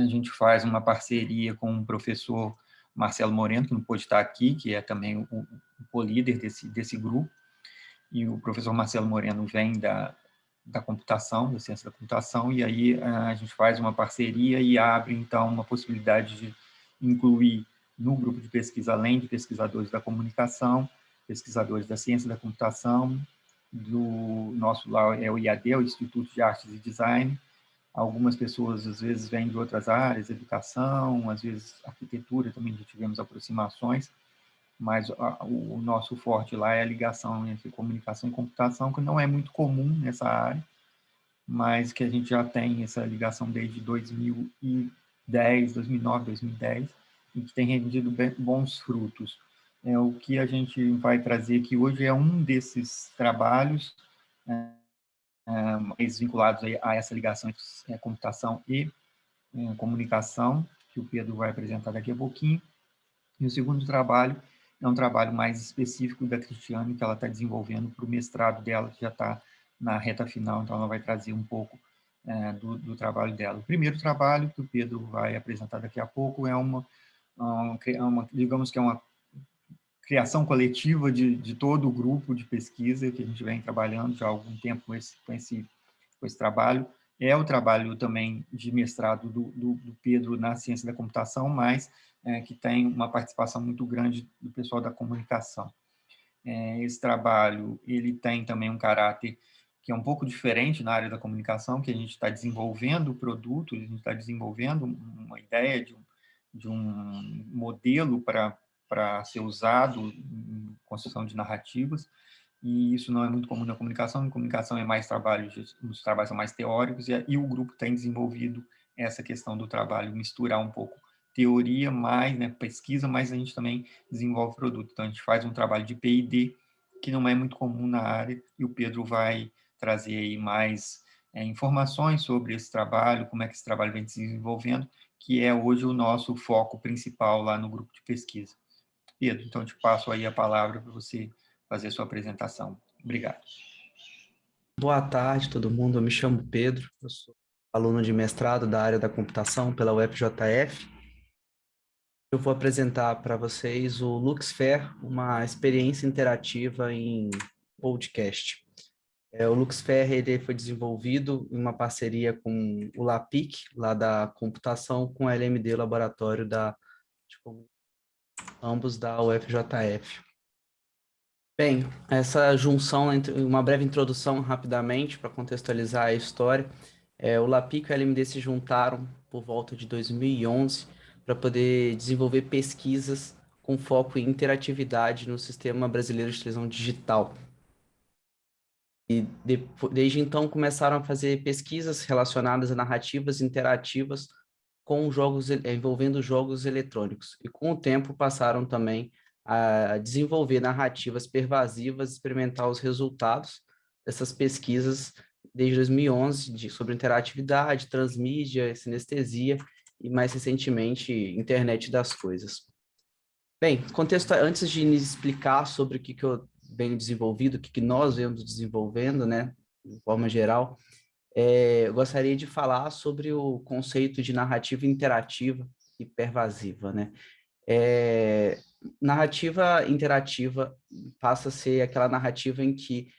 gente faz uma parceria com o professor Marcelo Moreno, que não pôde estar aqui, que é também o co-líder desse grupo, e o professor Marcelo Moreno vem da computação, da ciência da computação, e aí a gente faz uma parceria e abre, então, uma possibilidade de incluir no grupo de pesquisa, além de pesquisadores da comunicação, pesquisadores da ciência da computação, do nosso lá é o IAD, o Instituto de Artes e Design. Algumas pessoas, às vezes, vêm de outras áreas, educação, às vezes arquitetura, também já tivemos aproximações, mas o nosso forte lá é a ligação entre comunicação e computação, que não é muito comum nessa área, mas que a gente já tem essa ligação desde 2010, 2009, 2010, e que tem rendido bons frutos. O que a gente vai trazer aqui hoje é um desses trabalhos mais vinculados a essa ligação entre computação e comunicação, que o Pedro vai apresentar daqui a pouquinho. E o segundo trabalho é um trabalho mais específico da Cristiane, que ela está desenvolvendo para o mestrado dela, que já está na reta final, então ela vai trazer um pouco do trabalho dela. O primeiro trabalho que o Pedro vai apresentar daqui a pouco é digamos que é uma criação coletiva de todo o grupo de pesquisa que a gente vem trabalhando já há algum tempo com esse trabalho. É o trabalho também de mestrado do Pedro na ciência da computação, mas que tem uma participação muito grande do pessoal da comunicação. Esse trabalho ele tem também um caráter que é um pouco diferente na área da comunicação, que a gente está desenvolvendo o produto, a gente está desenvolvendo uma ideia de um modelo para ser usado em construção de narrativas, e isso não é muito comum na comunicação é mais os trabalhos são mais teóricos, e o grupo tem desenvolvido essa questão do trabalho, misturar um pouco teoria mais, pesquisa, mas a gente também desenvolve produto. Então, a gente faz um trabalho de P&D, que não é muito comum na área, e o Pedro vai trazer aí mais informações sobre esse trabalho, como é que esse trabalho vem se desenvolvendo, que é hoje o nosso foco principal lá no grupo de pesquisa. Pedro, então, eu te passo aí a palavra para você fazer a sua apresentação. Obrigado. Boa tarde, todo mundo. Eu me chamo Pedro, eu sou aluno de mestrado da área da computação pela UFJF. Eu vou apresentar para vocês o LuxFair, uma experiência interativa em podcast. O LuxFair ele foi desenvolvido em uma parceria com o LAPIC, lá da computação, com a LMD, Laboratório ambos da UFJF. Bem, essa junção, uma breve introdução rapidamente para contextualizar a história. O LAPIC e o LMD se juntaram por volta de 2011 para poder desenvolver pesquisas com foco em interatividade no Sistema Brasileiro de Televisão Digital. E desde então começaram a fazer pesquisas relacionadas a narrativas interativas com jogos, envolvendo jogos eletrônicos. E com o tempo passaram também a desenvolver narrativas pervasivas, experimentar os resultados dessas pesquisas desde 2011 sobre interatividade, transmídia, sinestesia e mais recentemente internet das coisas. Bem, antes de explicar sobre o que eu venho desenvolvido, o que nós vemos desenvolvendo, né, de forma geral, eu gostaria de falar sobre o conceito de narrativa interativa e pervasiva, né? Narrativa interativa passa a ser aquela narrativa em que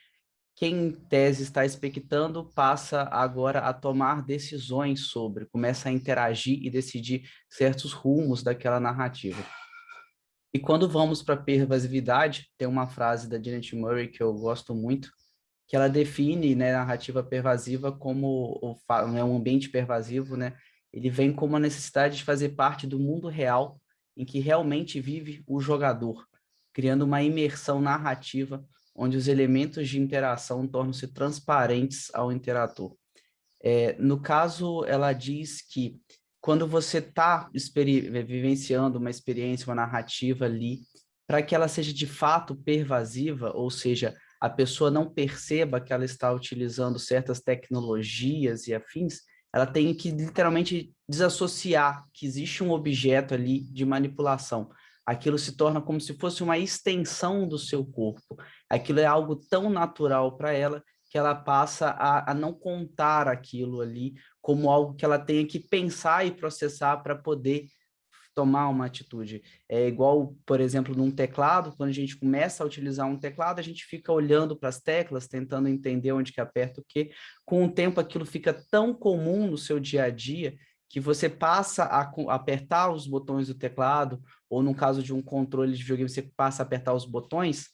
quem em tese está expectando passa agora a tomar decisões sobre, começa a interagir e decidir certos rumos daquela narrativa. E quando vamos para pervasividade, tem uma frase da Janet Murray que eu gosto muito, que ela define, né, narrativa pervasiva como um ambiente pervasivo, né? Ele vem como a necessidade de fazer parte do mundo real em que realmente vive o jogador, criando uma imersão narrativa onde os elementos de interação tornam-se transparentes ao interator. No caso, ela diz que quando você está vivenciando uma experiência, uma narrativa ali, para que ela seja de fato pervasiva, ou seja, a pessoa não perceba que ela está utilizando certas tecnologias e afins, ela tem que literalmente desassociar que existe um objeto ali de manipulação. Aquilo se torna como se fosse uma extensão do seu corpo. Aquilo é algo tão natural para ela que ela passa a não contar aquilo ali como algo que ela tenha que pensar e processar para poder tomar uma atitude. É igual, por exemplo, num teclado, quando a gente começa a utilizar um teclado, a gente fica olhando para as teclas, tentando entender onde que aperta o quê. Com o tempo, aquilo fica tão comum no seu dia a dia que você passa a apertar os botões do teclado, ou no caso de um controle de videogame, você passa a apertar os botões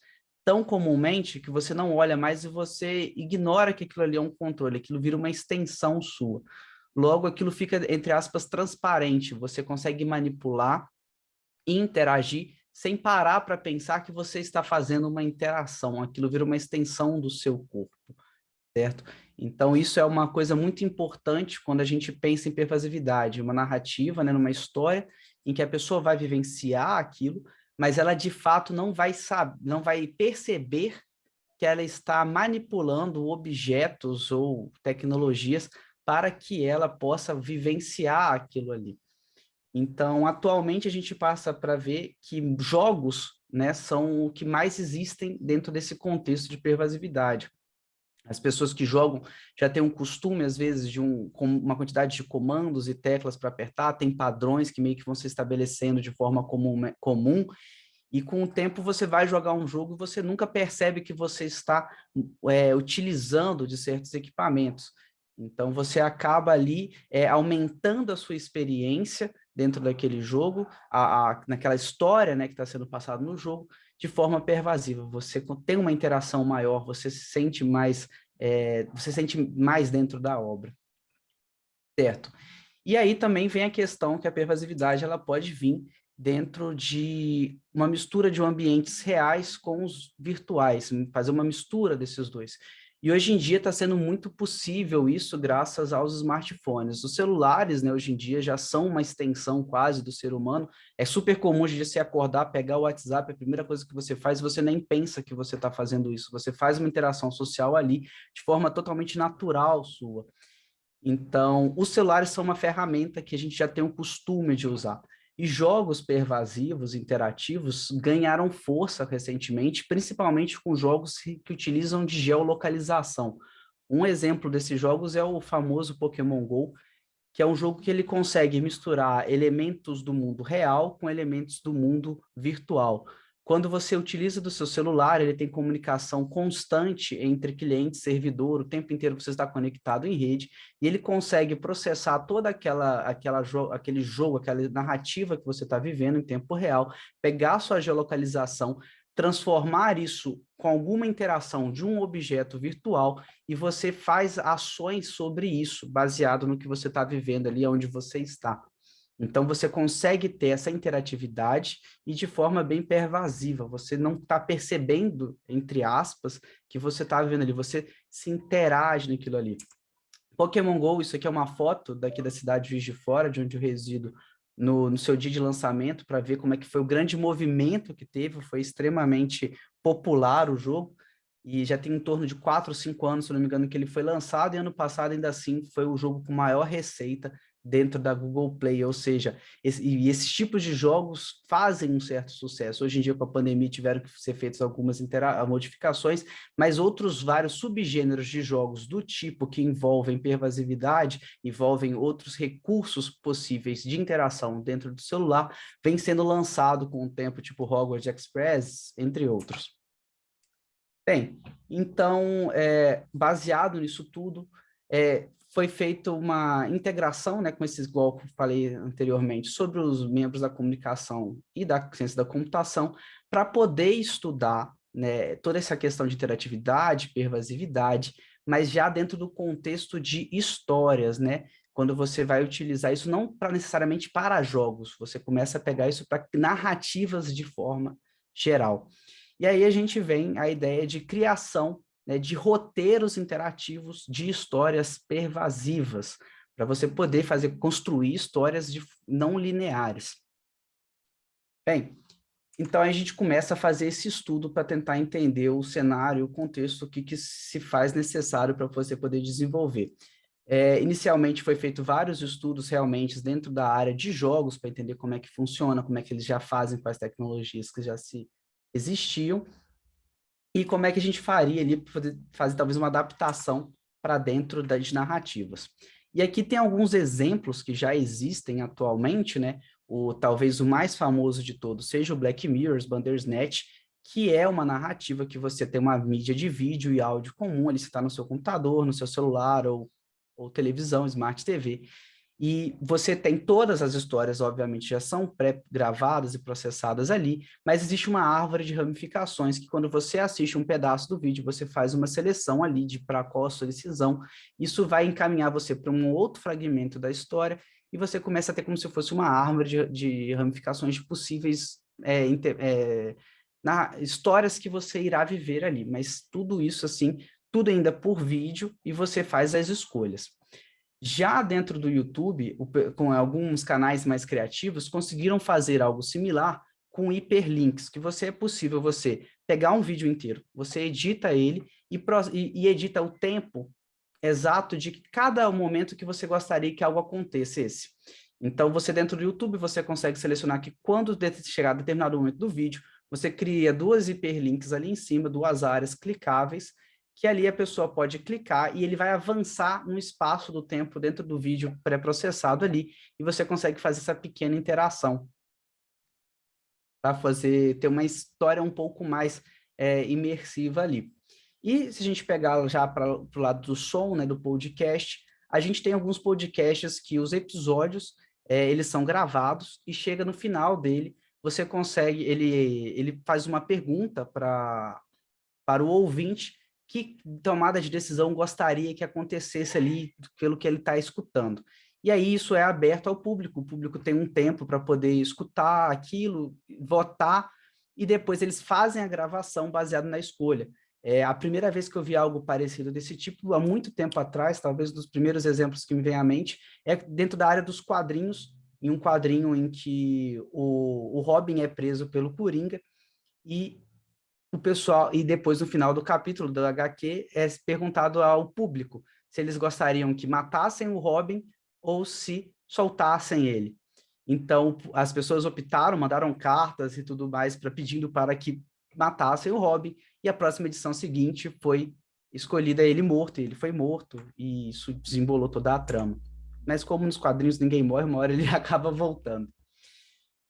tão comumente que você não olha mais e você ignora que aquilo ali é um controle, aquilo vira uma extensão sua. Logo, aquilo fica, entre aspas, transparente. Você consegue manipular e interagir sem parar para pensar que você está fazendo uma interação. Aquilo vira uma extensão do seu corpo, certo? Então, isso é uma coisa muito importante quando a gente pensa em pervasividade, uma narrativa, né, numa história em que a pessoa vai vivenciar aquilo, mas ela de fato não vai saber, não vai perceber que ela está manipulando objetos ou tecnologias para que ela possa vivenciar aquilo ali. Então, atualmente a gente passa para ver que jogos, né, são o que mais existem dentro desse contexto de pervasividade. As pessoas que jogam já têm um costume, às vezes, de uma quantidade de comandos e teclas para apertar, tem padrões que meio que vão se estabelecendo de forma comum, e com o tempo você vai jogar um jogo e você nunca percebe que você está utilizando de certos equipamentos. Então você acaba ali aumentando a sua experiência dentro daquele jogo, naquela história, né, que está sendo passada no jogo, de forma pervasiva. Você tem uma interação maior, você sente mais dentro da obra, certo? E aí também vem a questão que a pervasividade ela pode vir dentro de uma mistura de ambientes reais com os virtuais, fazer uma mistura desses dois. E hoje em dia está sendo muito possível isso graças aos smartphones. Os celulares, né, hoje em dia já são uma extensão quase do ser humano. É super comum de você acordar, pegar o WhatsApp, a primeira coisa que você faz, você nem pensa que você está fazendo isso. Você faz uma interação social ali de forma totalmente natural sua. Então, os celulares são uma ferramenta que a gente já tem o costume de usar. E jogos pervasivos, interativos, ganharam força recentemente, principalmente com jogos que utilizam de geolocalização. Um exemplo desses jogos é o famoso Pokémon Go, que é um jogo que ele consegue misturar elementos do mundo real com elementos do mundo virtual. Quando você utiliza do seu celular, ele tem comunicação constante entre cliente e servidor, o tempo inteiro você está conectado em rede, e ele consegue processar toda aquele jogo, aquela narrativa que você está vivendo em tempo real, pegar a sua geolocalização, transformar isso com alguma interação de um objeto virtual e você faz ações sobre isso, baseado no que você está vivendo ali, onde você está. Então, você consegue ter essa interatividade e de forma bem pervasiva. Você não está percebendo, entre aspas, que você está vivendo ali. Você se interage naquilo ali. Pokémon GO, isso aqui é uma foto daqui da cidade de Juiz de Fora, de onde eu resido, no seu dia de lançamento, para ver como é que foi o grande movimento que teve. Foi extremamente popular o jogo. E já tem em torno de 4 ou 5 anos, se não me engano, que ele foi lançado, e ano passado, ainda assim, foi o jogo com maior receita dentro da Google Play, ou seja, esses tipos de jogos fazem um certo sucesso. Hoje em dia, com a pandemia, tiveram que ser feitas algumas modificações, mas outros vários subgêneros de jogos do tipo que envolvem pervasividade, envolvem outros recursos possíveis de interação dentro do celular, vem sendo lançado com o tempo, tipo Hogwarts Express, entre outros. Bem, então, baseado nisso tudo, foi feita uma integração, né, com esses, igual que eu falei anteriormente, sobre os membros da comunicação e da ciência da computação, para poder estudar, né, toda essa questão de interatividade, pervasividade, mas já dentro do contexto de histórias, né? Quando você vai utilizar isso não para necessariamente para jogos, você começa a pegar isso para narrativas de forma geral. E aí a gente vem a ideia de criação, né, de roteiros interativos de histórias pervasivas, para você poder construir histórias não lineares. Bem, então a gente começa a fazer esse estudo para tentar entender o cenário, o contexto, o que se faz necessário para você poder desenvolver. Inicialmente foi feito vários estudos realmente dentro da área de jogos para entender como é que funciona, como é que eles já fazem com as tecnologias que já existiam, e como é que a gente faria ali para fazer talvez uma adaptação para dentro das narrativas. E aqui tem alguns exemplos que já existem atualmente, né? Talvez o mais famoso de todos seja o Black Mirror, Bandersnatch, que é uma narrativa que você tem uma mídia de vídeo e áudio comum, ali você está no seu computador, no seu celular ou televisão, Smart TV, e você tem todas as histórias, obviamente, já são pré-gravadas e processadas ali, mas existe uma árvore de ramificações que quando você assiste um pedaço do vídeo, você faz uma seleção ali de para qual a sua decisão, isso vai encaminhar você para um outro fragmento da história e você começa a ter como se fosse uma árvore de ramificações de possíveis histórias que você irá viver ali, mas tudo isso assim, tudo ainda por vídeo e você faz as escolhas. Já dentro do YouTube, com alguns canais mais criativos, conseguiram fazer algo similar com hiperlinks, que é possível você pegar um vídeo inteiro, você edita ele e edita o tempo exato de cada momento que você gostaria que algo acontecesse. Então, você dentro do YouTube, você consegue selecionar que quando chegar a determinado momento do vídeo, você cria duas hiperlinks ali em cima, duas áreas clicáveis, que ali a pessoa pode clicar e ele vai avançar no espaço do tempo dentro do vídeo pré-processado ali, e você consegue fazer essa pequena interação para ter uma história um pouco mais imersiva ali. E se a gente pegar já para o lado do som, né, do podcast, a gente tem alguns podcasts que os episódios eles são gravados e chega no final dele, você consegue, ele faz uma pergunta para o ouvinte que tomada de decisão gostaria que acontecesse ali pelo que ele está escutando. E aí isso é aberto ao público, o público tem um tempo para poder escutar aquilo, votar, e depois eles fazem a gravação baseada na escolha. A primeira vez que eu vi algo parecido desse tipo, há muito tempo atrás, talvez um dos primeiros exemplos que me vem à mente, é dentro da área dos quadrinhos, em um quadrinho em que o Robin é preso pelo Coringa, e o pessoal, e depois no final do capítulo do HQ, é perguntado ao público se eles gostariam que matassem o Robin ou se soltassem ele. Então, as pessoas optaram, mandaram cartas e tudo mais pedindo para que matassem o Robin, e a próxima edição seguinte foi escolhida ele morto, e ele foi morto, e isso desembolou toda a trama. Mas como nos quadrinhos ninguém morre, uma hora ele acaba voltando.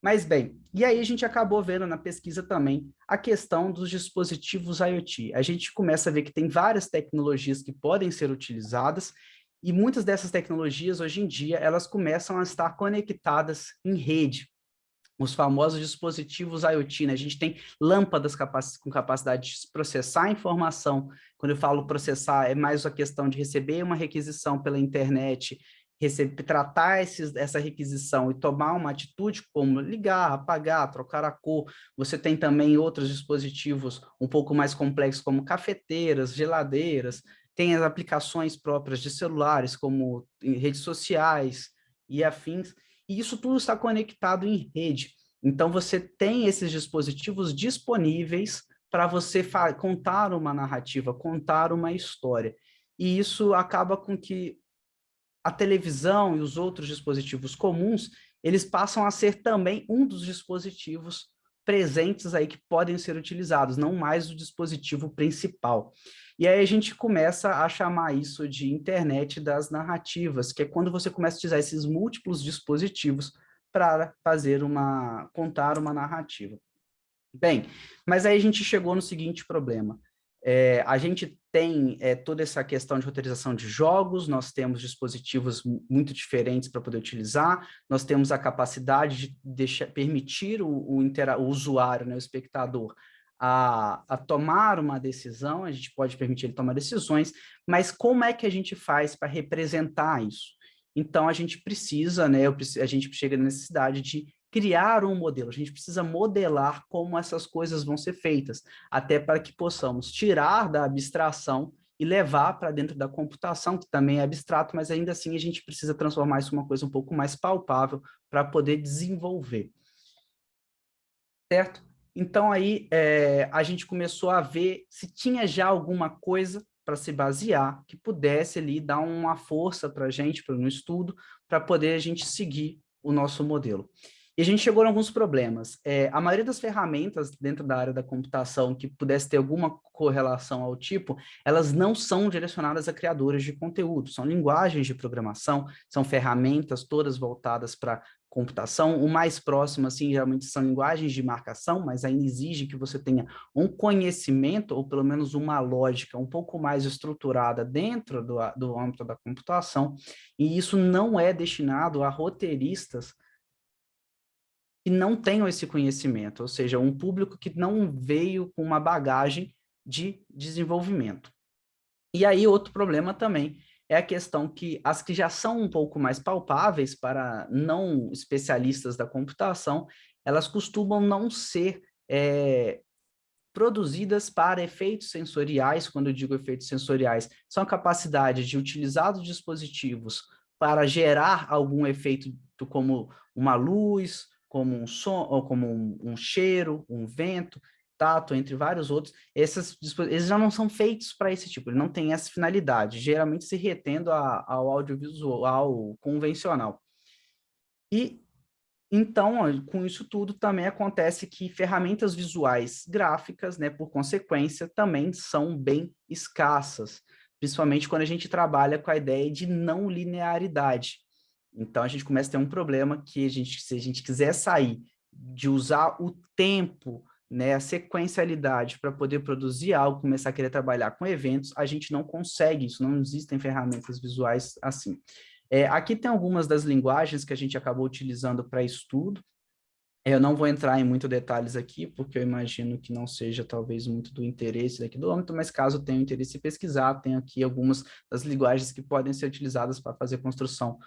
Mas bem, e aí a gente acabou vendo na pesquisa também a questão dos dispositivos IoT. A gente começa a ver que tem várias tecnologias que podem ser utilizadas, e muitas dessas tecnologias, hoje em dia, elas começam a estar conectadas em rede. Os famosos dispositivos IoT, né? A gente tem lâmpadas com capacidade de processar informação. Quando eu falo processar, é mais a questão de receber uma requisição pela internet, tratar essa requisição e tomar uma atitude como ligar, apagar, trocar a cor. Você tem também outros dispositivos um pouco mais complexos, como cafeteiras, geladeiras, tem as aplicações próprias de celulares, como redes sociais e afins, e isso tudo está conectado em rede. Então, você tem esses dispositivos disponíveis para você contar uma narrativa, contar uma história. E isso acaba com que a televisão e os outros dispositivos comuns, eles passam a ser também um dos dispositivos presentes aí que podem ser utilizados, não mais o dispositivo principal. E aí a gente começa a chamar isso de internet das narrativas, que é quando você começa a utilizar esses múltiplos dispositivos para contar uma narrativa. Bem, mas aí a gente chegou no seguinte problema. A gente tem toda essa questão de roteirização de jogos, nós temos dispositivos muito diferentes para poder utilizar, nós temos a capacidade de permitir o usuário, né, o espectador, a tomar uma decisão, a gente pode permitir ele tomar decisões, mas como é que a gente faz para representar isso? Então, a gente precisa, né, a gente chega na necessidade de criar um modelo, a gente precisa modelar como essas coisas vão ser feitas, até para que possamos tirar da abstração e levar para dentro da computação, que também é abstrato, mas ainda assim a gente precisa transformar isso em uma coisa um pouco mais palpável para poder desenvolver. Certo? Então aí a gente começou a ver se tinha já alguma coisa para se basear, que pudesse ali dar uma força para a gente, no estudo, para poder a gente seguir o nosso modelo. E a gente chegou a alguns problemas. A maioria das ferramentas dentro da área da computação que pudesse ter alguma correlação ao tipo, elas não são direcionadas a criadores de conteúdo, são linguagens de programação, são ferramentas todas voltadas para computação. O mais próximo, assim, geralmente são linguagens de marcação, mas ainda exige que você tenha um conhecimento, ou pelo menos uma lógica um pouco mais estruturada dentro do âmbito da computação, e isso não é destinado a roteiristas que não tenham esse conhecimento, ou seja, um público que não veio com uma bagagem de desenvolvimento. E aí, outro problema também é a questão que as que já são um pouco mais palpáveis para não especialistas da computação, elas costumam não ser produzidas para efeitos sensoriais. Quando eu digo efeitos sensoriais, são a capacidade de utilizar os dispositivos para gerar algum efeito como uma luz, como um som, ou como um cheiro, um vento, tato, entre vários outros. Eles já não são feitos para esse tipo, ele não tem essa finalidade, geralmente se retendo ao audiovisual convencional. E então, com isso tudo, também acontece que ferramentas visuais gráficas, né, por consequência, também são bem escassas, principalmente quando a gente trabalha com a ideia de não linearidade. Então, a gente começa a ter um problema que se a gente quiser sair de usar o tempo, né, a sequencialidade para poder produzir algo, começar a querer trabalhar com eventos, a gente não consegue isso, não existem ferramentas visuais assim. Aqui tem algumas das linguagens que a gente acabou utilizando para estudo. Eu não vou entrar em muitos detalhes aqui, porque eu imagino que não seja talvez muito do interesse daqui do âmbito, mas caso tenha interesse em pesquisar, tem aqui algumas das linguagens que podem ser utilizadas para fazer construção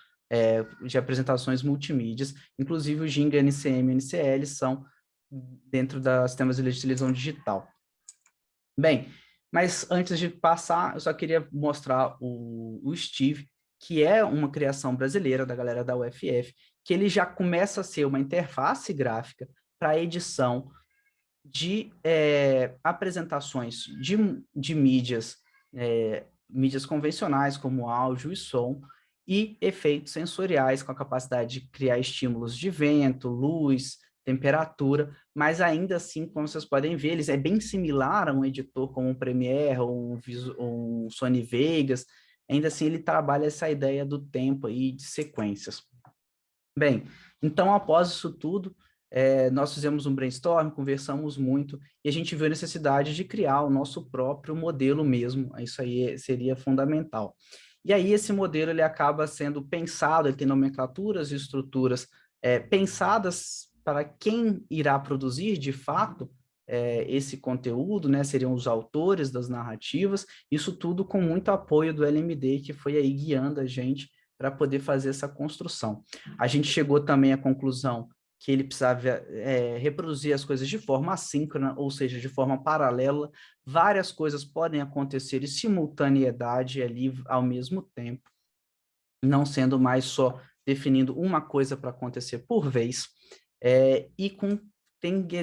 de apresentações multimídias, inclusive o Ginga, NCM e NCL são dentro das sistemas de televisão digital. Bem, mas antes de passar, eu só queria mostrar o Steve, que é uma criação brasileira da galera da UFF, que ele já começa a ser uma interface gráfica para edição de apresentações de mídias, mídias convencionais, como áudio e som, e efeitos sensoriais, com a capacidade de criar estímulos de vento, luz, temperatura, mas ainda assim, como vocês podem ver, ele é bem similar a um editor como um Premiere ou um Sony Vegas. Ainda assim ele trabalha essa ideia do tempo aí de sequências. Bem, então após isso tudo, nós fizemos um brainstorm, conversamos muito, e a gente viu a necessidade de criar o nosso próprio modelo mesmo, isso aí seria fundamental. E aí esse modelo ele acaba sendo pensado, ele tem nomenclaturas e estruturas pensadas para quem irá produzir de fato esse conteúdo, né? Seriam os autores das narrativas, isso tudo com muito apoio do LMD, que foi aí guiando a gente para poder fazer essa construção. A gente chegou também à conclusão que ele precisava reproduzir as coisas de forma assíncrona, ou seja, de forma paralela. Várias coisas podem acontecer em simultaneidade ali ao mesmo tempo, não sendo mais só definindo uma coisa para acontecer por vez, e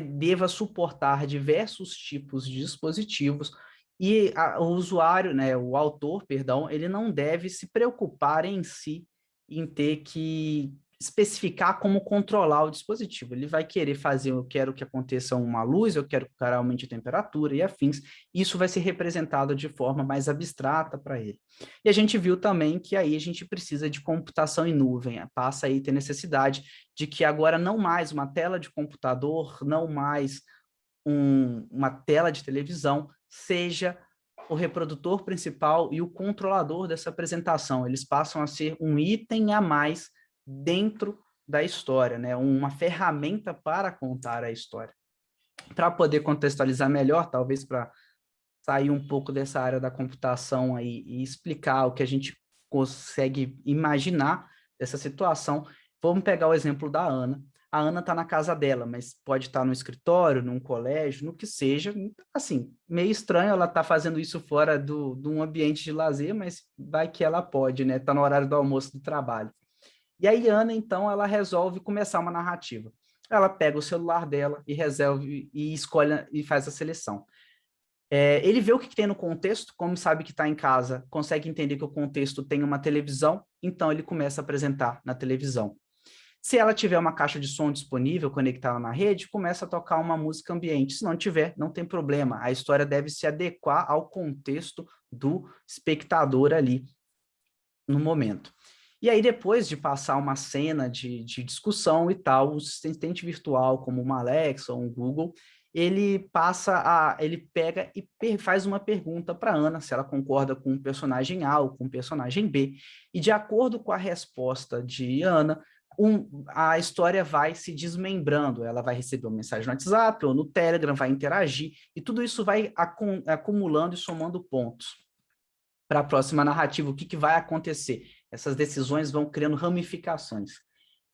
deva suportar diversos tipos de dispositivos, e o usuário, né, o autor, perdão, ele não deve se preocupar em si em ter que especificar como controlar o dispositivo. Ele vai querer fazer, eu quero que aconteça uma luz, eu quero que o cara aumente a temperatura e afins. Isso vai ser representado de forma mais abstrata para ele. E a gente viu também que aí a gente precisa de computação em nuvem, passa aí a ter necessidade de que agora não mais uma tela de computador, não mais uma tela de televisão, seja o reprodutor principal e o controlador dessa apresentação. Eles passam a ser um item a mais dentro da história, né? Uma ferramenta para contar a história. Para poder contextualizar melhor, talvez para sair um pouco dessa área da computação aí e explicar o que a gente consegue imaginar dessa situação, vamos pegar o exemplo da Ana. A Ana está na casa dela, mas pode estar no escritório, num colégio, no que seja. Assim, meio estranho ela estar fazendo isso fora de um ambiente de lazer, mas vai que ela pode, né? Está no horário do almoço do trabalho. E aí, Ana, então, ela resolve começar uma narrativa. Ela pega o celular dela e resolve e escolhe e faz a seleção. Ele vê o que tem no contexto, como sabe que está em casa, consegue entender que o contexto tem uma televisão, então ele começa a apresentar na televisão. Se ela tiver uma caixa de som disponível, conectada na rede, começa a tocar uma música ambiente. Se não tiver, não tem problema. A história deve se adequar ao contexto do espectador ali no momento. E aí, depois de passar uma cena de discussão e tal, o assistente virtual, como uma Alexa ou um Google, ele pega e faz uma pergunta para Ana, se ela concorda com o personagem A ou com o personagem B, e de acordo com a resposta de Ana, a história vai se desmembrando, ela vai receber uma mensagem no WhatsApp ou no Telegram, vai interagir, e tudo isso vai acumulando e somando pontos para a próxima narrativa, o que vai acontecer. Essas decisões vão criando ramificações.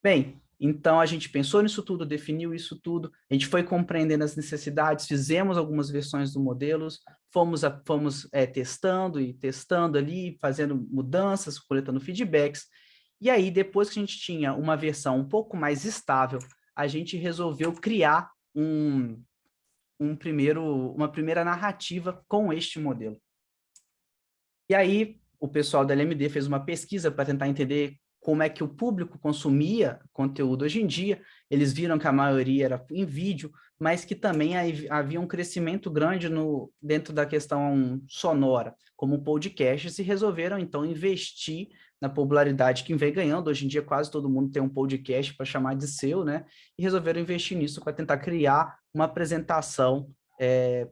Bem, então a gente pensou nisso tudo, definiu isso tudo, a gente foi compreendendo as necessidades, fizemos algumas versões do modelo, fomos testando e testando ali, fazendo mudanças, coletando feedbacks, e aí depois que a gente tinha uma versão um pouco mais estável, a gente resolveu criar uma primeira narrativa com este modelo. E aí, o pessoal da LMD fez uma pesquisa para tentar entender como é que o público consumia conteúdo hoje em dia. Eles viram que a maioria era em vídeo, mas que também havia um crescimento grande dentro da questão sonora, como podcasts, e resolveram, então, investir na popularidade que vem ganhando. Hoje em dia, quase todo mundo tem um podcast para chamar de seu, né? E resolveram investir nisso para tentar criar uma apresentação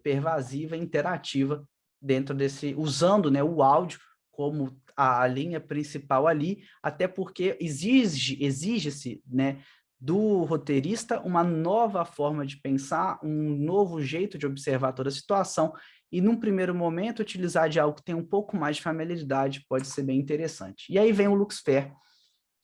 pervasiva e interativa dentro usando, né, o áudio como a linha principal ali, até porque exige-se, né, do roteirista uma nova forma de pensar, um novo jeito de observar toda a situação, e num primeiro momento utilizar de algo que tem um pouco mais de familiaridade pode ser bem interessante. E aí vem o Luxfer,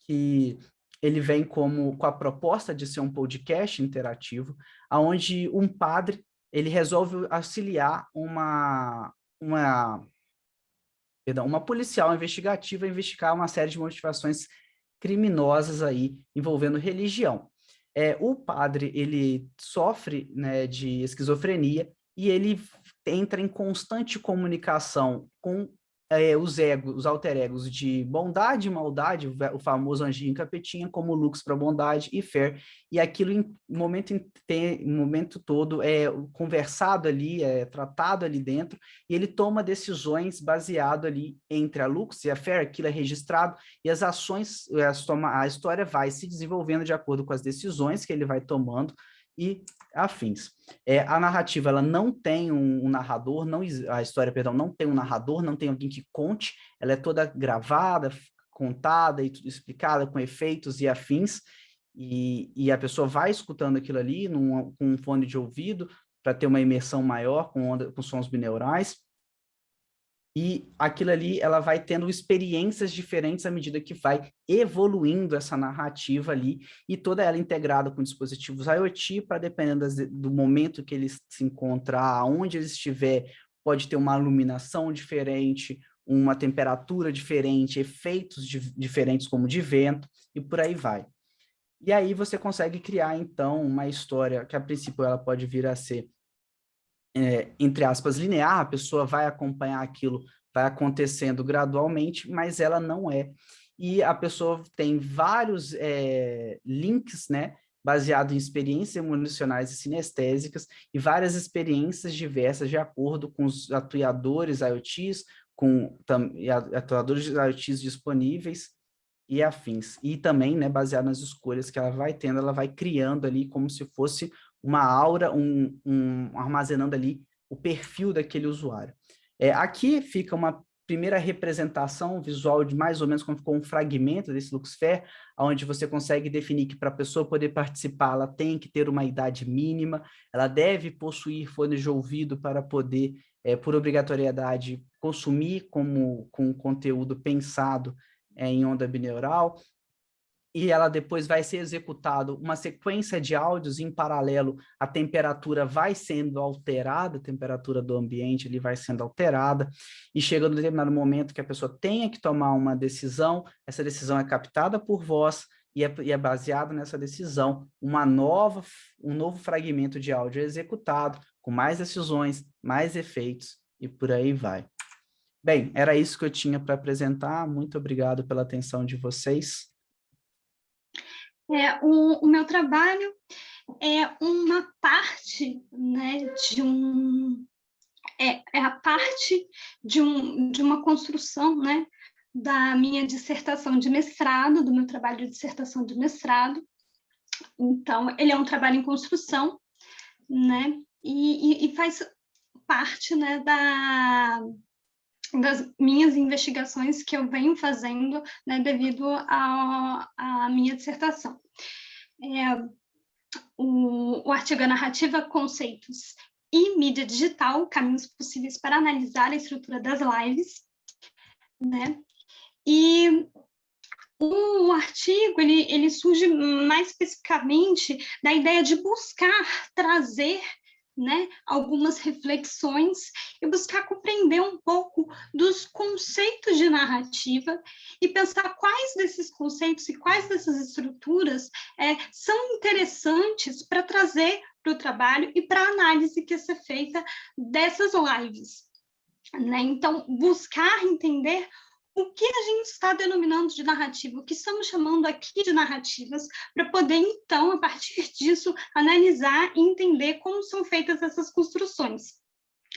que ele vem com a proposta de ser um podcast interativo, onde um padre ele resolve auxiliar uma policial investigativa a investigar uma série de motivações criminosas aí envolvendo religião. O padre, ele sofre, né, de esquizofrenia e ele entra em constante comunicação com os alter egos de bondade e maldade, o famoso anjinho capetinha, como Lux para bondade e Fer, e aquilo em momento todo é conversado ali, é tratado ali dentro, e ele toma decisões baseado ali entre a Lux e a Fer, aquilo é registrado, e as ações, a história vai se desenvolvendo de acordo com as decisões que ele vai tomando, e afins. A narrativa, ela não tem um narrador, a história, perdão, não tem um narrador, não tem alguém que conte, ela é toda gravada, contada e tudo explicada com efeitos e afins, e a pessoa vai escutando aquilo ali com um fone de ouvido para ter uma imersão maior com sons binaurais, e aquilo ali, ela vai tendo experiências diferentes à medida que vai evoluindo essa narrativa ali, e toda ela integrada com dispositivos IoT, para dependendo do momento que ele se encontrar, aonde ele estiver, pode ter uma iluminação diferente, uma temperatura diferente, efeitos diferentes como de vento, e por aí vai. E aí você consegue criar, então, uma história que, a princípio, ela pode vir a ser entre aspas, linear, a pessoa vai acompanhar aquilo, vai acontecendo gradualmente, mas ela não é. E a pessoa tem vários links, né, baseado em experiências emocionais e sinestésicas, e várias experiências diversas de acordo com os atuadores IoTs, atuadores IoTs disponíveis e afins. E também, né, baseado nas escolhas que ela vai tendo, ela vai criando ali como se fosse uma aura, armazenando ali o perfil daquele usuário. Aqui fica uma primeira representação visual de mais ou menos como ficou um fragmento desse Luxfer, onde você consegue definir que para a pessoa poder participar, ela tem que ter uma idade mínima, ela deve possuir fones de ouvido para poder, por obrigatoriedade, consumir com conteúdo pensado em onda binaural, e ela depois vai ser executado uma sequência de áudios em paralelo, a temperatura vai sendo alterada, a temperatura do ambiente ele vai sendo alterada, e chega um determinado momento que a pessoa tenha que tomar uma decisão, essa decisão é captada por voz, e é baseado nessa decisão, um novo fragmento de áudio é executado, com mais decisões, mais efeitos, e por aí vai. Bem, era isso que eu tinha para apresentar, muito obrigado pela atenção de vocês. O meu trabalho é uma parte, né, é a parte de uma construção, né, da minha dissertação de mestrado, do meu trabalho de dissertação de mestrado. Então, ele é um trabalho em construção, né, e faz parte, né, das minhas investigações que eu venho fazendo, né, devido à minha dissertação. O artigo é Narrativa, Conceitos e Mídia Digital, Caminhos Possíveis para Analisar a Estrutura das Lives, né? E o artigo, ele surge mais especificamente da ideia de buscar trazer, né, algumas reflexões e buscar compreender um pouco dos conceitos de narrativa e pensar quais desses conceitos e quais dessas estruturas são interessantes para trazer para o trabalho e para a análise que é ser feita dessas lives, né? Então, buscar entender o que a gente está denominando de narrativa, o que estamos chamando aqui de narrativas, para poder, então, a partir disso, analisar e entender como são feitas essas construções.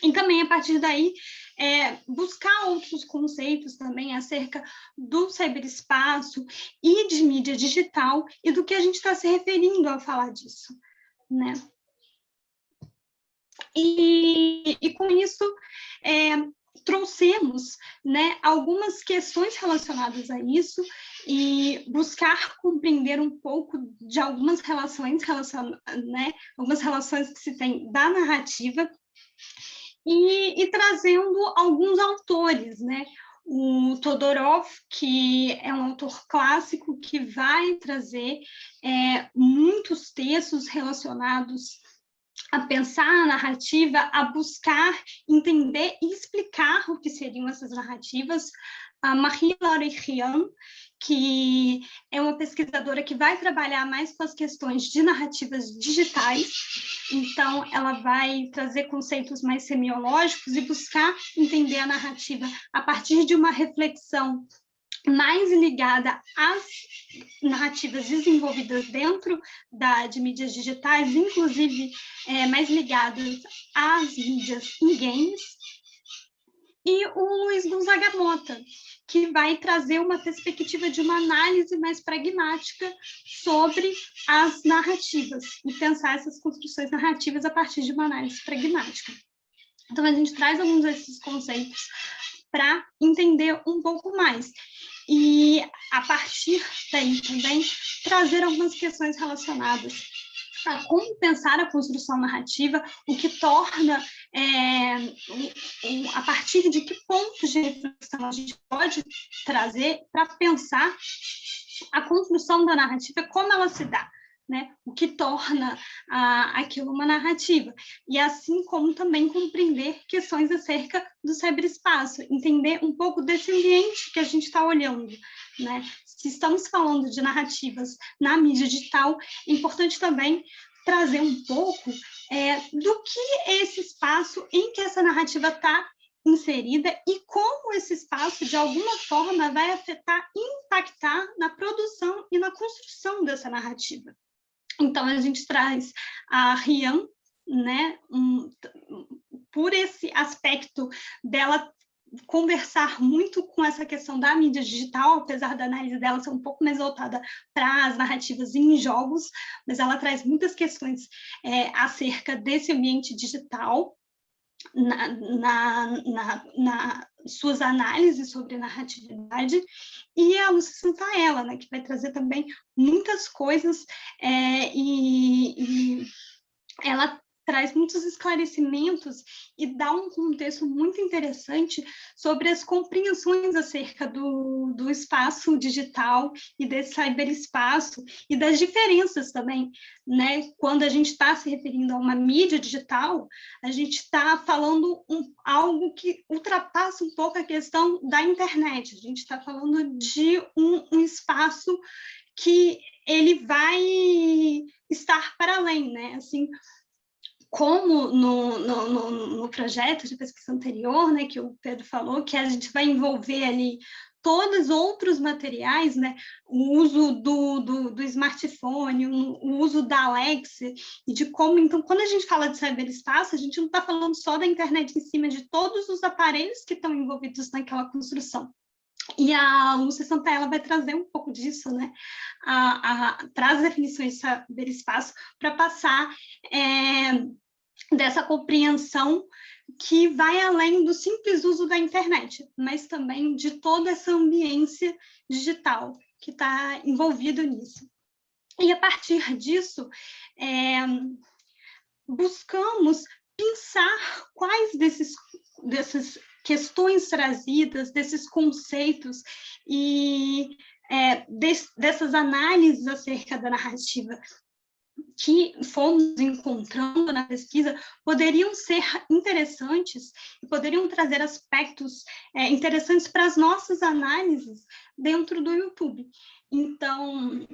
E também, a partir daí, buscar outros conceitos também acerca do ciberespaço e de mídia digital e do que a gente está se referindo ao falar disso, né? E com isso, trouxemos, né, algumas questões relacionadas a isso e buscar compreender um pouco de algumas relações, né, algumas relações que se tem da narrativa e trazendo alguns autores, né? O Todorov, que é um autor clássico que vai trazer muitos textos relacionados a pensar a narrativa, a buscar entender e explicar o que seriam essas narrativas. A Marie-Laure Rian, que é uma pesquisadora que vai trabalhar mais com as questões de narrativas digitais, então ela vai trazer conceitos mais semiológicos e buscar entender a narrativa a partir de uma reflexão mais ligada às narrativas desenvolvidas dentro de mídias digitais, inclusive mais ligadas às mídias em games, e o Luiz Gonzaga Mota, que vai trazer uma perspectiva de uma análise mais pragmática sobre as narrativas, e pensar essas construções narrativas a partir de uma análise pragmática. Então, a gente traz alguns desses conceitos para entender um pouco mais. E, a partir daí, também, trazer algumas questões relacionadas a como pensar a construção narrativa, o que torna, a partir de que pontos de reflexão a gente pode trazer para pensar a construção da narrativa, como ela se dá, né? O que torna aquilo uma narrativa. E assim como também compreender questões acerca do ciberespaço, entender um pouco desse ambiente que a gente está olhando, né? Se estamos falando de narrativas na mídia digital, é importante também trazer um pouco do que é esse espaço em que essa narrativa está inserida e como esse espaço, de alguma forma, vai afetar e impactar na produção e na construção dessa narrativa. Então, a gente traz a Rian, né, por esse aspecto dela conversar muito com essa questão da mídia digital, apesar da análise dela ser um pouco mais voltada para as narrativas em jogos, mas ela traz muitas questões acerca desse ambiente digital, na suas análises sobre narratividade, e a Lúcia Santaella, né, que vai trazer também muitas coisas, e ela traz muitos esclarecimentos e dá um contexto muito interessante sobre as compreensões acerca do espaço digital e desse ciberespaço e das diferenças também, né? Quando a gente está se referindo a uma mídia digital, a gente está falando algo que ultrapassa um pouco a questão da internet, a gente está falando de um espaço que ele vai estar para além, né? Assim, como no projeto de pesquisa anterior, né, que o Pedro falou, que a gente vai envolver ali todos outros materiais, né? O uso do smartphone, o uso da Alexa, e de como, então, quando a gente fala de ciberespaço, a gente não está falando só da internet em cima de todos os aparelhos que estão envolvidos naquela construção. E a Lúcia Santaella vai trazer um pouco disso, né? Traz definições de ciberespaço para passar dessa compreensão que vai além do simples uso da internet, mas também de toda essa ambiência digital que está envolvido nisso. E a partir disso, buscamos pensar quais dessas questões trazidas, desses conceitos e dessas análises acerca da narrativa que fomos encontrando na pesquisa poderiam ser interessantes e poderiam trazer aspectos interessantes para as nossas análises dentro do YouTube. Então,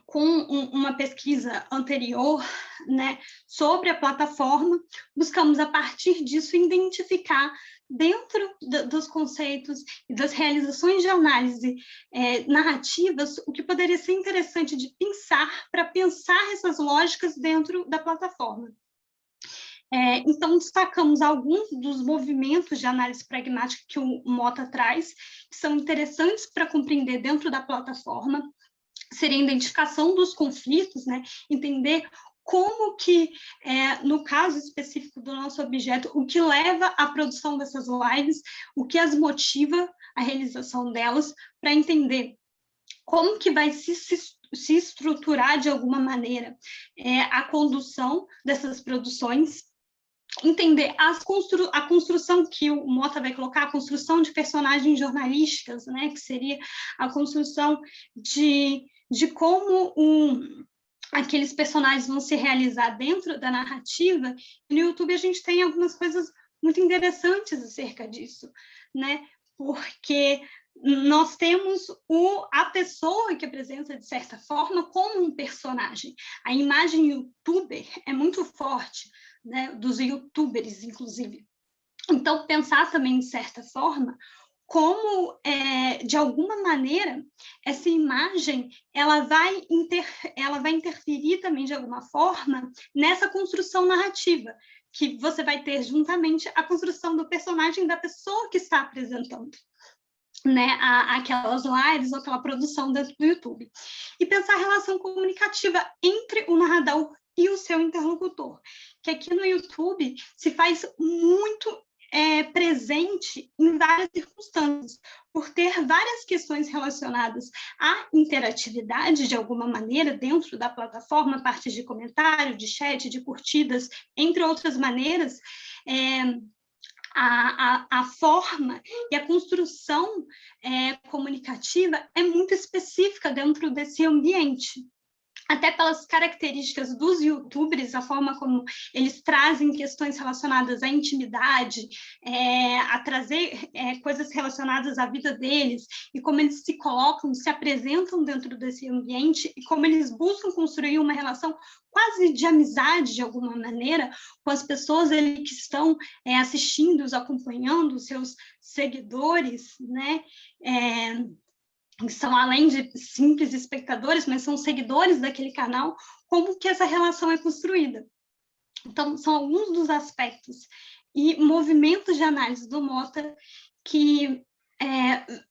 com uma pesquisa anterior, né, sobre a plataforma, buscamos, a partir disso, identificar dentro dos conceitos e das realizações de análise narrativas o que poderia ser interessante de pensar para pensar essas lógicas dentro da plataforma. Então, destacamos alguns dos movimentos de análise pragmática que o Mota traz, que são interessantes para compreender dentro da plataforma. Seria a identificação dos conflitos, né? Entender como que, no caso específico do nosso objeto, o que leva à produção dessas lives, o que as motiva à realização delas, para entender como que vai se estruturar de alguma maneira a condução dessas produções, entender a construção que o Mota vai colocar, a construção de personagens jornalísticas, né, que seria a construção de como aqueles personagens vão se realizar dentro da narrativa. No YouTube a gente tem algumas coisas muito interessantes acerca disso, né? Porque nós temos a pessoa que apresenta, de certa forma, como um personagem. A imagem youtuber é muito forte, né? Dos youtubers, inclusive. Então, pensar também, de certa forma, como, de alguma maneira, essa imagem ela vai interferir também, de alguma forma, nessa construção narrativa, que você vai ter juntamente a construção do personagem da pessoa que está apresentando, né, aquelas lives ou aquela produção dentro do YouTube. E pensar a relação comunicativa entre o narrador e o seu interlocutor, que aqui no YouTube se faz muito presente em várias circunstâncias, por ter várias questões relacionadas à interatividade, de alguma maneira, dentro da plataforma, a partir de comentário, de chat, de curtidas, entre outras maneiras. A forma e a construção comunicativa é muito específica dentro desse ambiente. Até pelas características dos youtubers, a forma como eles trazem questões relacionadas à intimidade, a trazer coisas relacionadas à vida deles, e como eles se colocam, se apresentam dentro desse ambiente, e como eles buscam construir uma relação quase de amizade, de alguma maneira, com as pessoas que estão assistindo, os acompanhando, os seus seguidores, né? Que são, além de simples espectadores, mas são seguidores daquele canal, como que essa relação é construída. Então, são alguns dos aspectos e movimentos de análise do Mota que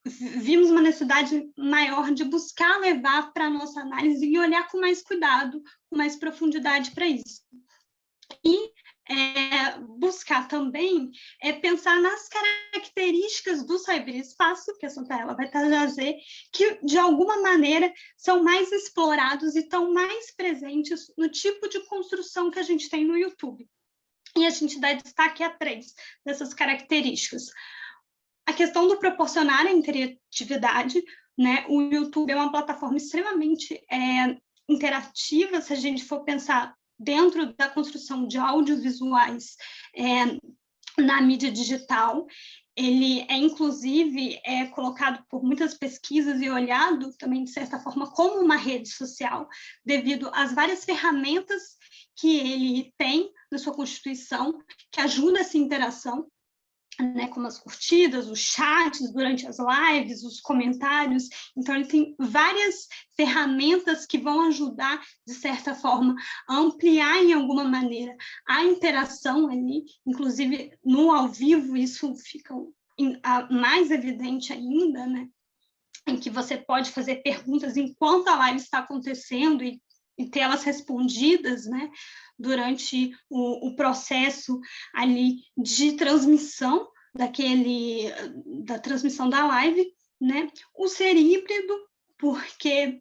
vimos uma necessidade maior de buscar levar para a nossa análise e olhar com mais cuidado, com mais profundidade para isso. E buscar também pensar nas características do ciberespaço, que a Santaella vai trazer, que, de alguma maneira, são mais explorados e estão mais presentes no tipo de construção que a gente tem no YouTube. E a gente dá destaque a 3 dessas características. A questão do proporcionar a interatividade, né? O YouTube é uma plataforma extremamente interativa, se a gente for pensar dentro da construção de audiovisuais na mídia digital. Ele inclusive, colocado por muitas pesquisas e olhado também, de certa forma, como uma rede social, devido às várias ferramentas que ele tem na sua constituição, que ajudam essa interação. né, como as curtidas, os chats durante as lives, os comentários. Então, ele tem várias ferramentas que vão ajudar, de certa forma, a ampliar em alguma maneira a interação ali, inclusive no ao vivo, isso fica mais evidente ainda, né? Em que você pode fazer perguntas enquanto a live está acontecendo e ter elas respondidas, né, durante o processo ali de transmissão da transmissão da live, né, o ser híbrido, porque,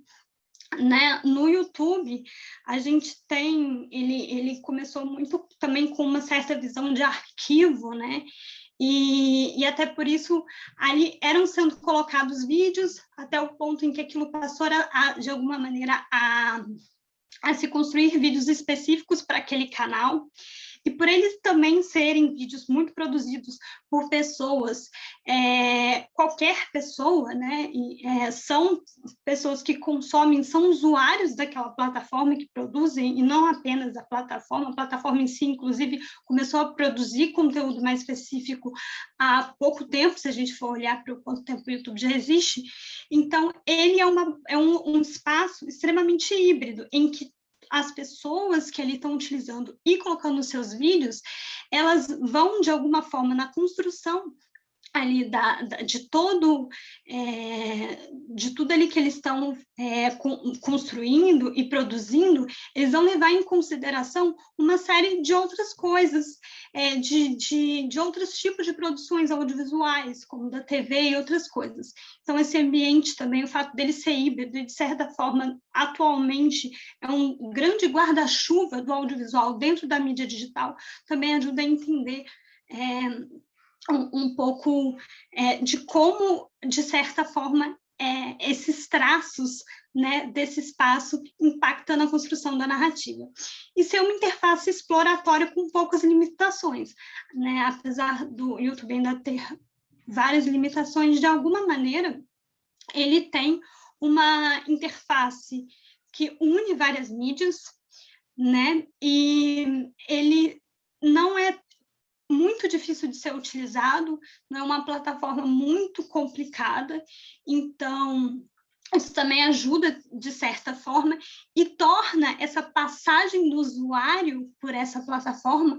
né, no YouTube a gente tem, ele começou muito também com uma certa visão de arquivo, né, e até por isso, ali eram sendo colocados vídeos até o ponto em que aquilo passou, de alguma maneira, a se construir vídeos específicos para aquele canal. E por eles também serem vídeos muito produzidos por pessoas, qualquer pessoa, né? São pessoas que consomem, são usuários daquela plataforma que produzem, e não apenas a plataforma em si, inclusive, começou a produzir conteúdo mais específico há pouco tempo, se a gente for olhar para o quanto tempo o YouTube já existe. Então, ele é um espaço extremamente híbrido, em que as pessoas que ali estão utilizando e colocando nos seus vídeos, elas vão, de alguma forma, na construção ali de tudo ali que eles estão construindo e produzindo, eles vão levar em consideração uma série de outras coisas, de outros tipos de produções audiovisuais, como da TV e outras coisas. Então, esse ambiente também, o fato dele ser híbrido e, de certa forma, atualmente, é um grande guarda-chuva do audiovisual dentro da mídia digital, também ajuda a entender um pouco de como, de certa forma, esses traços, né, desse espaço impactam na construção da narrativa. E ser uma interface exploratória com poucas limitações, né? Apesar do YouTube ainda ter várias limitações, de alguma maneira, ele tem uma interface que une várias mídias, né? E ele não é muito difícil de ser utilizado, não é uma plataforma muito complicada, então isso também ajuda de certa forma e torna essa passagem do usuário por essa plataforma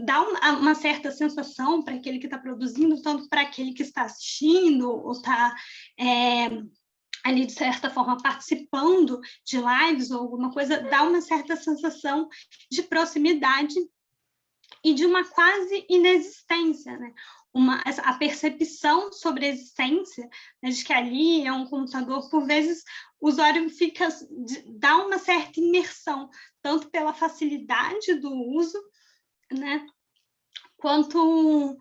dá uma certa sensação para aquele que está produzindo, tanto para aquele que está assistindo ou está ali, de certa forma, participando de lives ou alguma coisa, dá uma certa sensação de proximidade e de uma quase inexistência, né? A percepção sobre a existência, né, de que ali é um computador, por vezes o usuário dá uma certa imersão, tanto pela facilidade do uso, né, quanto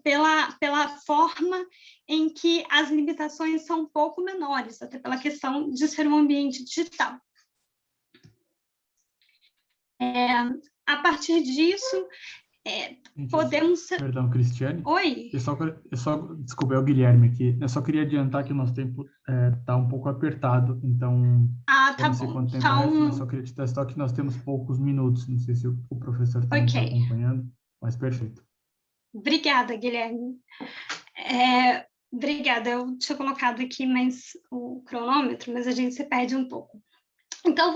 pela forma em que as limitações são um pouco menores, até pela questão de ser um ambiente digital. A partir disso, podemos... Perdão, Cristiane. Oi? Desculpa, é o Guilherme aqui. Eu só queria adiantar que o nosso tempo está um pouco apertado, então... Tá não sei bom. quanto tempo resta, mas só queria te testar que nós temos poucos minutos. Não sei se o professor também está acompanhando, mas perfeito. Obrigada, Guilherme. Obrigada, eu tinha colocado aqui o cronômetro, mas a gente se perde um pouco. Então,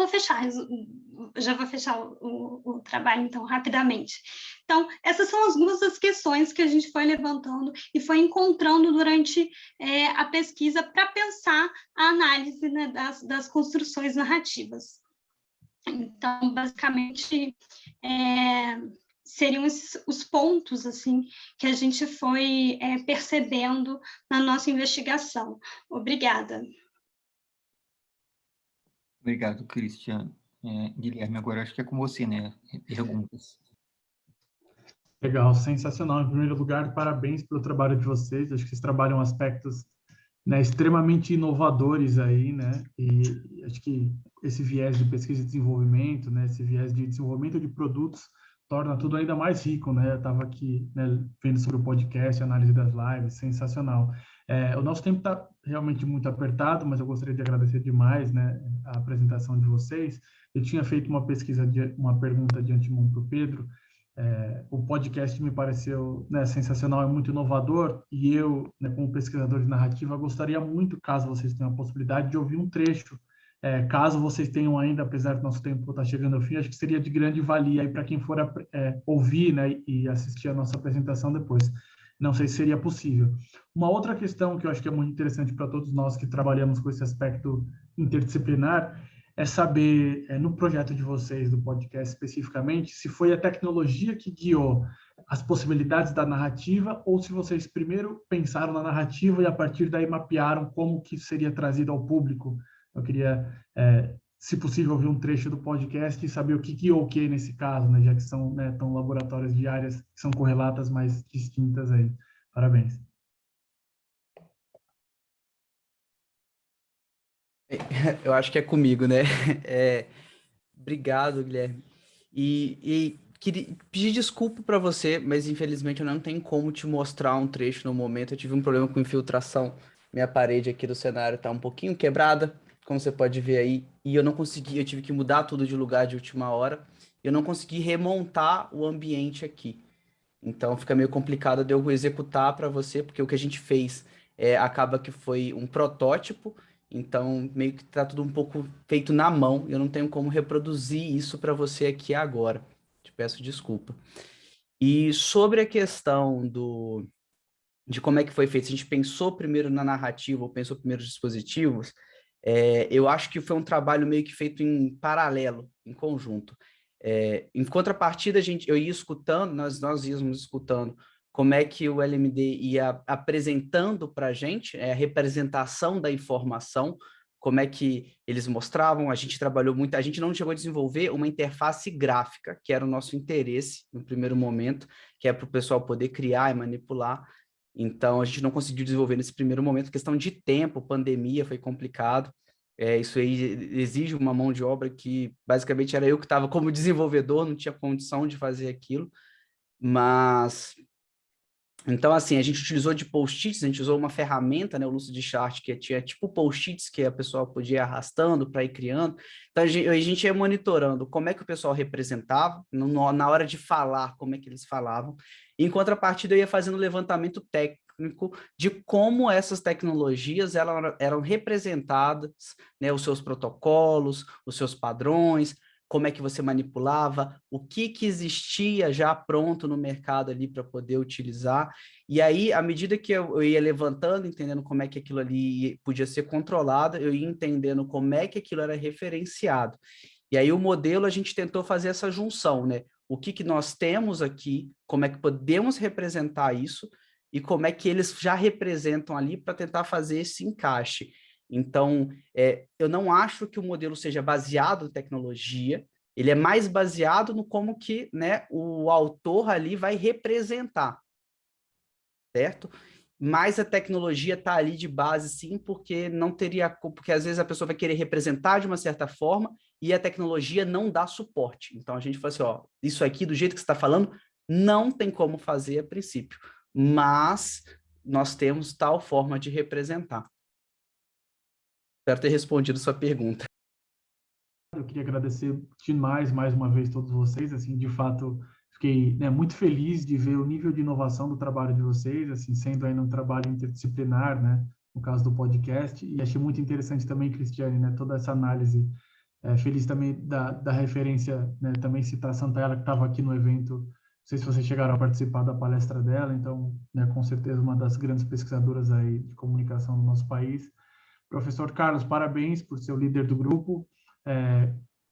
já vou fechar o trabalho, então, rapidamente. Então, essas são algumas das questões que a gente foi levantando e foi encontrando durante a pesquisa para pensar a análise, né, das construções narrativas. Então, basicamente, seriam os pontos assim, que a gente foi percebendo na nossa investigação. Obrigada. Obrigado, Cristiano. Guilherme, agora acho que é com você, né? Perguntas. Legal, sensacional. Em primeiro lugar, parabéns pelo trabalho de vocês. Acho que vocês trabalham aspectos, né, extremamente inovadores aí, né? E acho que esse viés de pesquisa e desenvolvimento, né, esse viés de desenvolvimento de produtos, torna tudo ainda mais rico, né? Eu estava aqui, né, vendo sobre o podcast, análise das lives, sensacional. O nosso tempo está realmente muito apertado, mas eu gostaria de agradecer demais, né, a apresentação de vocês. Eu tinha feito uma pergunta de antemão para o Pedro, O podcast me pareceu, né, sensacional, é muito inovador, e eu, né, como pesquisador de narrativa, gostaria muito, caso vocês tenham a possibilidade, de ouvir um trecho. Caso vocês tenham ainda, apesar do nosso tempo estar chegando ao fim, acho que seria de grande valia para quem for ouvir, né, e assistir a nossa apresentação depois. Não sei se seria possível. Uma outra questão que eu acho que é muito interessante para todos nós que trabalhamos com esse aspecto interdisciplinar é saber, no projeto de vocês, do podcast especificamente, se foi a tecnologia que guiou as possibilidades da narrativa ou se vocês primeiro pensaram na narrativa e a partir daí mapearam como que seria trazido ao público. Eu queria, se possível, ouvir um trecho do podcast e saber o que guiou o que nesse caso, né, já que são, né, tão laboratórios de áreas que são correlatas, mas distintas aí. Parabéns. Eu acho que é comigo, né? Obrigado, Guilherme. E queria pedir desculpa para você, mas infelizmente eu não tenho como te mostrar um trecho no momento. Eu tive um problema com infiltração. Minha parede aqui do cenário está um pouquinho quebrada, como você pode ver aí, e eu não consegui, eu tive que mudar tudo de lugar de última hora. Eu não consegui remontar o ambiente aqui. Então fica meio complicado de eu executar para você, porque o que a gente fez acaba que foi um protótipo, então meio que tá tudo um pouco feito na mão, eu não tenho como reproduzir isso para você aqui agora. Te peço desculpa. E sobre a questão de como é que foi feito, se a gente pensou primeiro na narrativa ou pensou primeiro nos dispositivos, eu acho que foi um trabalho meio que feito em paralelo, em conjunto. Em contrapartida, eu ia escutando, nós íamos escutando como é que o LMD ia apresentando para a gente a representação da informação, como é que eles mostravam, a gente trabalhou muito, a gente não chegou a desenvolver uma interface gráfica, que era o nosso interesse no primeiro momento, que é para o pessoal poder criar e manipular. Então, a gente não conseguiu desenvolver nesse primeiro momento, questão de tempo, pandemia, foi complicado. Isso aí exige uma mão de obra que, basicamente, era eu que estava como desenvolvedor, não tinha condição de fazer aquilo. Mas, então, assim, a gente utilizou de post-its, a gente usou uma ferramenta, né, o Lucidchart, que tinha tipo post-its que a pessoa podia ir arrastando para ir criando. Então, a gente ia monitorando como é que o pessoal representava, na hora de falar, como é que eles falavam. Em contrapartida, eu ia fazendo levantamento técnico de como essas tecnologias eram representadas, né, os seus protocolos, os seus padrões, como é que você manipulava, o que existia já pronto no mercado ali para poder utilizar. E aí, à medida que eu ia levantando, entendendo como é que aquilo ali podia ser controlado, eu ia entendendo como é que aquilo era referenciado. E aí o modelo, a gente tentou fazer essa junção, né? O que nós temos aqui, como é que podemos representar isso e como é que eles já representam ali para tentar fazer esse encaixe. Então, eu não acho que o modelo seja baseado em tecnologia, ele é mais baseado no como que, né, o autor ali vai representar, certo? Mas a tecnologia está ali de base, sim, porque não teria, porque às vezes a pessoa vai querer representar de uma certa forma e a tecnologia não dá suporte. Então a gente fala assim, ó, isso aqui do jeito que você está falando não tem como fazer a princípio, mas nós temos tal forma de representar. Espero ter respondido sua pergunta. Eu queria agradecer demais, mais uma vez, todos vocês. Assim, de fato, fiquei, né, muito feliz de ver o nível de inovação do trabalho de vocês, assim, sendo ainda um trabalho interdisciplinar, né, no caso do podcast. E achei muito interessante também, Cristiane, né, toda essa análise. Feliz também da referência, né, também citar a Santaella, que estava aqui no evento. Não sei se vocês chegaram a participar da palestra dela, então, né, com certeza uma das grandes pesquisadoras aí de comunicação do nosso país. Professor Carlos, parabéns por ser o líder do grupo.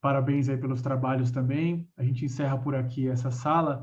Parabéns aí pelos trabalhos também. A gente encerra por aqui essa sala.